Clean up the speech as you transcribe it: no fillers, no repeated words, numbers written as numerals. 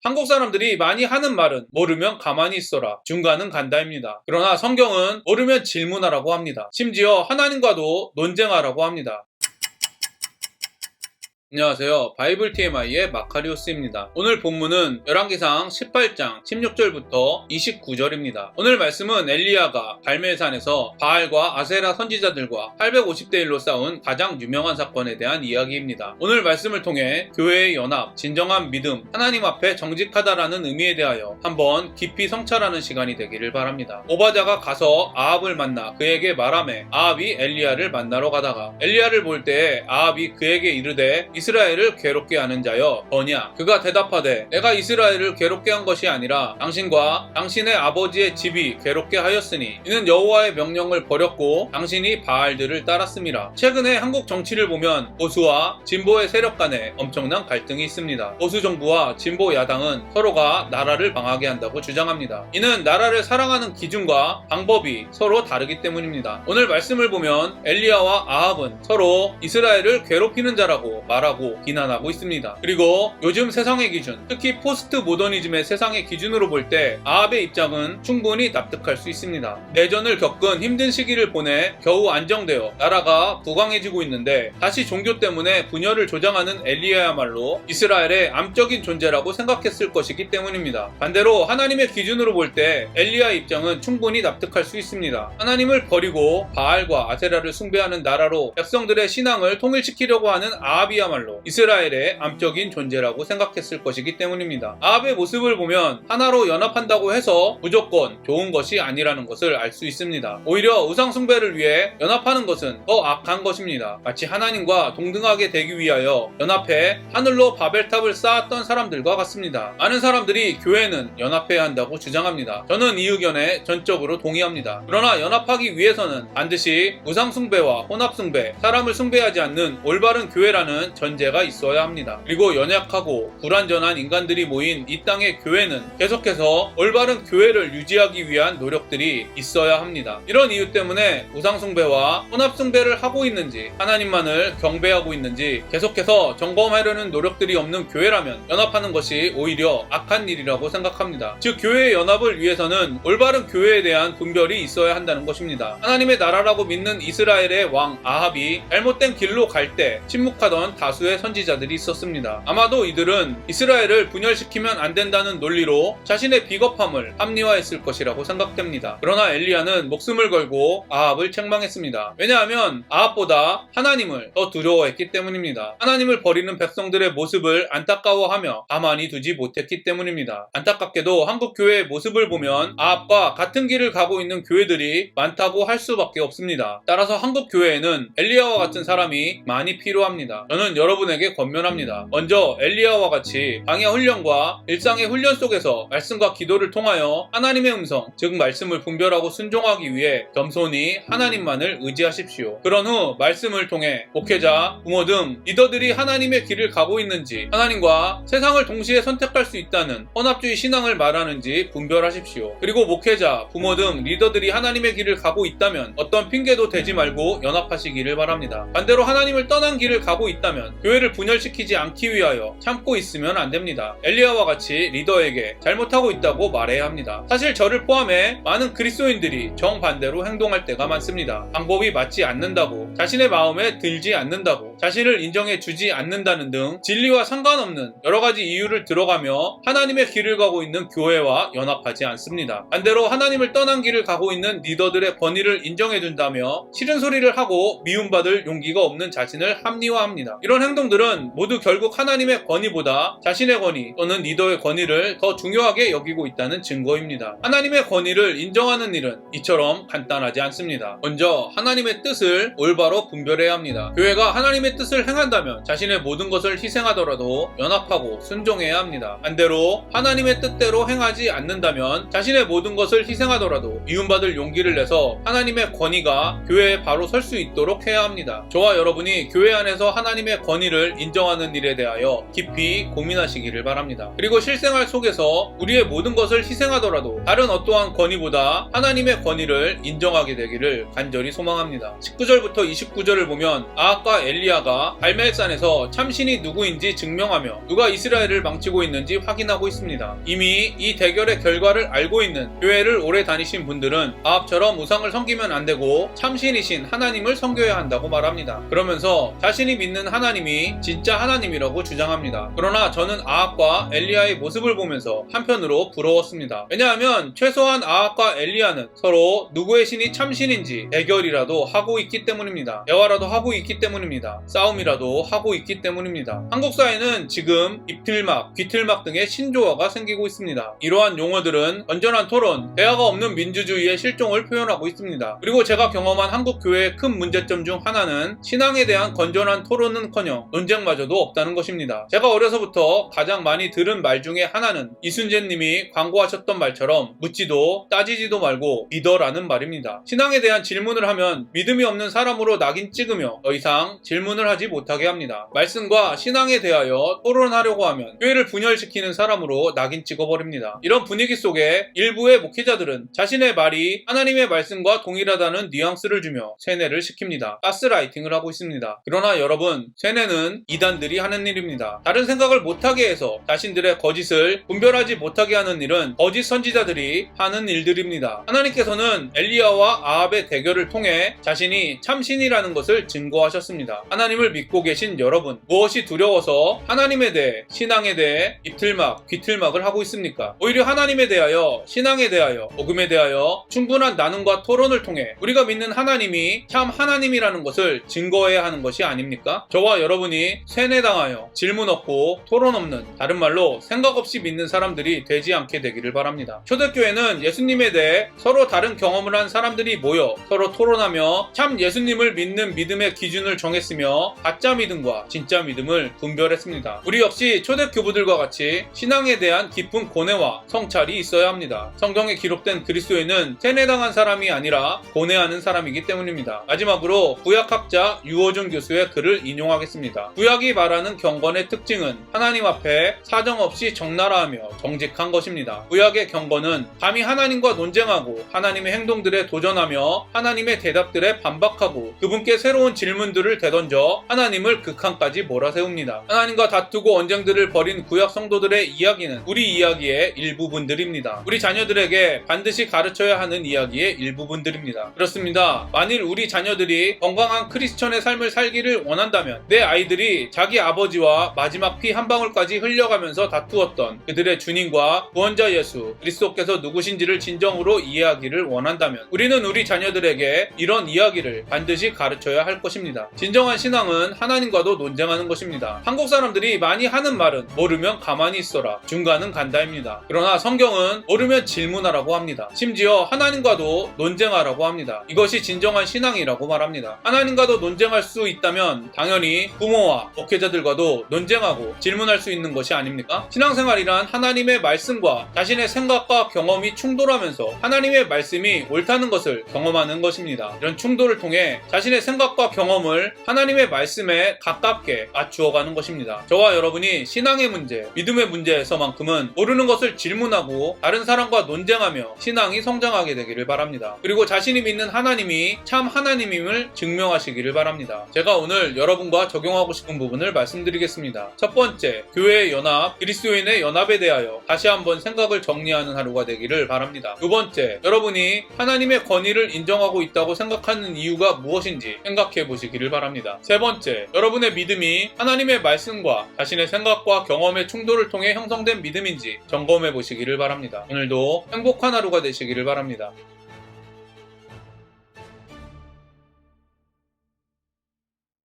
한국 사람들이 많이 하는 말은 모르면 가만히 있어라, 중간은 간다입니다. 그러나 성경은 모르면 질문하라고 합니다. 심지어 하나님과도 논쟁하라고 합니다. 안녕하세요. 바이블 TMI의 마카리오스입니다. 오늘 본문은 열왕기상 18장 16절부터 29절입니다. 오늘 말씀은 엘리야가 갈멜산에서 바알과 아세라 선지자들과 850대 1로 싸운 가장 유명한 사건에 대한 이야기입니다. 오늘 말씀을 통해 교회의 연합, 진정한 믿음, 하나님 앞에 정직하다라는 의미에 대하여 한번 깊이 성찰하는 시간이 되기를 바랍니다. 오바댜가 가서 아합을 만나 그에게 말하매 아합이 엘리야를 만나러 가다가 엘리야를 볼 때에 아합이 그에게 이르되 이스라엘을 괴롭게 하는 자여 뭐냐? 그가 대답하되 내가 이스라엘을 괴롭게 한 것이 아니라 당신과 당신의 아버지의 집이 괴롭게 하였으니 이는 여호와의 명령을 버렸고 당신이 바알들을 따랐음이라. 최근에 한국 정치를 보면 보수와 진보의 세력 간에 엄청난 갈등이 있습니다. 보수 정부와 진보 야당은 서로가 나라를 망하게 한다고 주장합니다. 이는 나라를 사랑하는 기준과 방법이 서로 다르기 때문입니다. 오늘 말씀을 보면 엘리야와 아합은 서로 이스라엘을 괴롭히는 자라고 말하고 비난하고 있습니다. 그리고 요즘 세상의 기준, 특히 포스트 모더니즘의 세상의 기준으로 볼 때 아합의 입장은 충분히 납득할 수 있습니다. 내전을 겪은 힘든 시기를 보내 겨우 안정되어 나라가 부강해지고 있는데 다시 종교 때문에 분열을 조장하는 엘리야야말로 이스라엘의 암적인 존재라고 생각했을 것이기 때문입니다. 반대로 하나님의 기준으로 볼 때 엘리야의 입장은 충분히 납득할 수 있습니다. 하나님을 버리고 바알과 아세라를 숭배하는 나라로 백성들의 신앙을 통일시키려고 하는 아합이야말로 이스라엘의 암적인 존재라고 생각했을 것이기 때문입니다. 아합의 모습을 보면 하나로 연합한다고 해서 무조건 좋은 것이 아니라는 것을 알 수 있습니다. 오히려 우상숭배를 위해 연합하는 것은 더 악한 것입니다. 마치 하나님과 동등하게 되기 위하여 연합해 하늘로 바벨탑을 쌓았던 사람들과 같습니다. 많은 사람들이 교회는 연합해야 한다고 주장합니다. 저는 이 의견에 전적으로 동의합니다. 그러나 연합하기 위해서는 반드시 우상숭배와 혼합숭배, 사람을 숭배하지 않는 올바른 교회라는 전제가 있어야 합니다. 그리고 연약하고 불완전한 인간들이 모인 이 땅의 교회는 계속해서 올바른 교회를 유지하기 위한 노력들이 있어야 합니다. 이런 이유 때문에 우상숭배와 혼합숭배를 하고 있는지 하나님만을 경배하고 있는지 계속해서 점검하려는 노력들이 없는 교회라면 연합하는 것이 오히려 악한 일이라고 생각합니다. 즉 교회의 연합을 위해서는 올바른 교회에 대한 분별이 있어야 한다는 것입니다. 하나님의 나라라고 믿는 이스라엘의 왕 아합이 잘못된 길로 갈 때 침묵하던 다수의 선지자들이 있었습니다. 아마도 이들은 이스라엘을 분열시키면 안 된다는 논리로 자신의 비겁함을 합리화했을 것이라고 생각됩니다. 그러나 엘리야는 목숨을 걸고 아합을 책망했습니다. 왜냐하면 아합보다 하나님을 더 두려워했기 때문입니다. 하나님을 버리는 백성들의 모습을 안타까워하며 가만히 두지 못했기 때문입니다. 안타깝게도 한국 교회의 모습을 보면 아합과 같은 길을 가고 있는 교회들이 많다고 할 수밖에 없습니다. 따라서 한국 교회에는 엘리야와 같은 사람이 많이 필요합니다. 저는 여러분에게 권면합니다. 먼저 엘리야와 같이 방야 훈련과 일상의 훈련 속에서 말씀과 기도를 통하여 하나님의 음성, 즉 말씀을 분별하고 순종하기 위해 겸손히 하나님만을 의지하십시오. 그런 후 말씀을 통해 목회자, 부모 등 리더들이 하나님의 길을 가고 있는지, 하나님과 세상을 동시에 선택할 수 있다는 혼합주의 신앙을 말하는지 분별하십시오. 그리고 목회자, 부모 등 리더들이 하나님의 길을 가고 있다면 어떤 핑계도 대지 말고 연합하시기를 바랍니다. 반대로 하나님을 떠난 길을 가고 있다면 교회를 분열시키지 않기 위하여 참고 있으면 안 됩니다. 엘리야와 같이 리더에게 잘못하고 있다고 말해야 합니다. 사실 저를 포함해 많은 그리스도인들이 정반대로 행동할 때가 많습니다. 방법이 맞지 않는다고, 자신의 마음에 들지 않는다고, 자신을 인정해 주지 않는다는 등 진리와 상관없는 여러 가지 이유를 들어가며 하나님의 길을 가고 있는 교회와 연합하지 않습니다. 반대로 하나님을 떠난 길을 가고 있는 리더들의 권위를 인정해 준다며 싫은 소리를 하고 미움받을 용기가 없는 자신을 합리화합니다. 이런 행동들은 모두 결국 하나님의 권위보다 자신의 권위 또는 리더의 권위를 더 중요하게 여기고 있다는 증거입니다. 하나님의 권위를 인정하는 일은 이처럼 간단하지 않습니다. 먼저 하나님의 뜻을 올바로 분별해야 합니다. 교회가 하나님의 뜻을 행한다면 자신의 모든 것을 희생하더라도 연합하고 순종해야 합니다. 반대로 하나님의 뜻대로 행하지 않는다면 자신의 모든 것을 희생하더라도 미움받을 용기를 내서 하나님의 권위가 교회에 바로 설 수 있도록 해야 합니다. 저와 여러분이 교회 안에서 하나님의 권위를 인정하는 일에 대하여 깊이 고민하시기를 바랍니다. 그리고 실생활 속에서 우리의 모든 것을 희생하더라도 다른 어떠한 권위보다 하나님의 권위를 인정하게 되기를 간절히 소망합니다. 19절부터 29절을 보면 아합과 엘리야가 엘리야가 발멜산에서 참신이 누구인지 증명하며 누가 이스라엘을 망치고 있는지 확인하고 있습니다. 이미 이 대결의 결과를 알고 있는 교회를 오래 다니신 분들은 아합처럼 우상을 섬기면 안 되고 참신이신 하나님을 섬겨야 한다고 말합니다. 그러면서 자신이 믿는 하나님이 진짜 하나님이라고 주장합니다. 그러나 저는 아합과 엘리야의 모습을 보면서 한편으로 부러웠습니다. 왜냐하면 최소한 아합과 엘리야는 서로 누구의 신이 참신인지 대결이라도 하고 있기 때문입니다. 대화라도 하고 있기 때문입니다. 싸움이라도 하고 있기 때문입니다. 한국 사회는 지금 입틀막, 귀틀막 등의 신조어가 생기고 있습니다. 이러한 용어들은 건전한 토론, 대화가 없는 민주주의의 실종을 표현하고 있습니다. 그리고 제가 경험한 한국 교회의 큰 문제점 중 하나는 신앙에 대한 건전한 토론은커녕 논쟁마저도 없다는 것입니다. 제가 어려서부터 가장 많이 들은 말 중에 하나는 이순재 님이 광고하셨던 말처럼 묻지도 따지지도 말고 믿어라는 말입니다. 신앙에 대한 질문을 하면 믿음이 없는 사람으로 낙인 찍으며 더 이상 질문을 하지 못하게 합니다. 말씀과 신앙에 대하여 토론하려고 하면 교회를 분열시키는 사람으로 낙인 찍어버립니다. 이런 분위기 속에 일부의 목회자들은 자신의 말이 하나님의 말씀과 동일하다는 뉘앙스를 주며 세뇌를 시킵니다. 가스라이팅을 하고 있습니다. 그러나 여러분, 세뇌는 이단들이 하는 일입니다. 다른 생각을 못하게 해서 자신들의 거짓을 분별하지 못하게 하는 일은 거짓 선지자들이 하는 일들입니다. 하나님께서는 엘리야와 아합의 대결을 통해 자신이 참신이라는 것을 증거하셨습니다. 하나님을 믿고 계신 여러분, 무엇이 두려워서 하나님에 대해, 신앙에 대해 입틀막, 귀틀막을 하고 있습니까? 오히려 하나님에 대하여, 신앙에 대하여, 복음에 대하여 충분한 나눔과 토론을 통해 우리가 믿는 하나님이 참 하나님이라는 것을 증거해야 하는 것이 아닙니까? 저와 여러분이 세뇌당하여 질문 없고 토론 없는, 다른 말로 생각 없이 믿는 사람들이 되지 않게 되기를 바랍니다. 초대교회는 예수님에 대해 서로 다른 경험을 한 사람들이 모여 서로 토론하며 참 예수님을 믿는 믿음의 기준을 정했으며 가짜 믿음과 진짜 믿음을 분별했습니다. 우리 역시 초대교부들과 같이 신앙에 대한 깊은 고뇌와 성찰이 있어야 합니다. 성경에 기록된 그리스도인은 세뇌당한 사람이 아니라 고뇌하는 사람이기 때문입니다. 마지막으로 구약학자 유호준 교수의 글을 인용하겠습니다. 구약이 말하는 경건의 특징은 하나님 앞에 사정없이 적나라하며 정직한 것입니다. 구약의 경건은 감히 하나님과 논쟁하고 하나님의 행동들에 도전하며 하나님의 대답들에 반박하고 그분께 새로운 질문들을 되던져 하나님을 극한까지 몰아세웁니다. 하나님과 다투고 언쟁들을 벌인 구약 성도들의 이야기는 우리 이야기의 일부분들입니다. 우리 자녀들에게 반드시 가르쳐야 하는 이야기의 일부분들입니다. 그렇습니다. 만일 우리 자녀들이 건강한 크리스천의 삶을 살기를 원한다면 내 아이들이 자기 아버지와 마지막 피 한 방울까지 흘려가면서 다투었던 그들의 주님과 구원자 예수 그리스도께서 누구신지를 진정으로 이해하기를 원한다면 우리는 우리 자녀들에게 이런 이야기를 반드시 가르쳐야 할 것입니다. 진정한 신앙은 하나님과도 논쟁하는 것입니다. 한국 사람들이 많이 하는 말은 모르면 가만히 있어라, 중간은 간다입니다. 그러나 성경은 모르면 질문하라고 합니다. 심지어 하나님과도 논쟁하라고 합니다. 이것이 진정한 신앙이라고 말합니다. 하나님과도 논쟁할 수 있다면 당연히 부모와 목회자들과도 논쟁하고 질문할 수 있는 것이 아닙니까? 신앙생활이란 하나님의 말씀과 자신의 생각과 경험이 충돌하면서 하나님의 말씀이 옳다는 것을 경험하는 것입니다. 이런 충돌을 통해 자신의 생각과 경험을 하나님의 말씀에 가깝게 맞추어가는 것입니다. 저와 여러분이 신앙의 문제, 믿음의 문제에서만큼은 모르는 것을 질문하고 다른 사람과 논쟁하며 신앙이 성장하게 되기를 바랍니다. 그리고 자신이 믿는 하나님이 참 하나님임을 증명하시기를 바랍니다. 제가 오늘 여러분과 적용하고 싶은 부분을 말씀드리겠습니다. 첫 번째, 교회의 연합, 그리스도인의 연합에 대하여 다시 한번 생각을 정리하는 하루가 되기를 바랍니다. 두 번째, 여러분이 하나님의 권위를 인정하고 있다고 생각하는 이유가 무엇인지 생각해 보시기를 바랍니다. 세 번째, 여러분의 믿음이 하나님의 말씀과 자신의 생각과 경험의 충돌을 통해 형성된 믿음인지 점검해 보시기를 바랍니다. 오늘도 행복한 하루가 되시기를 바랍니다.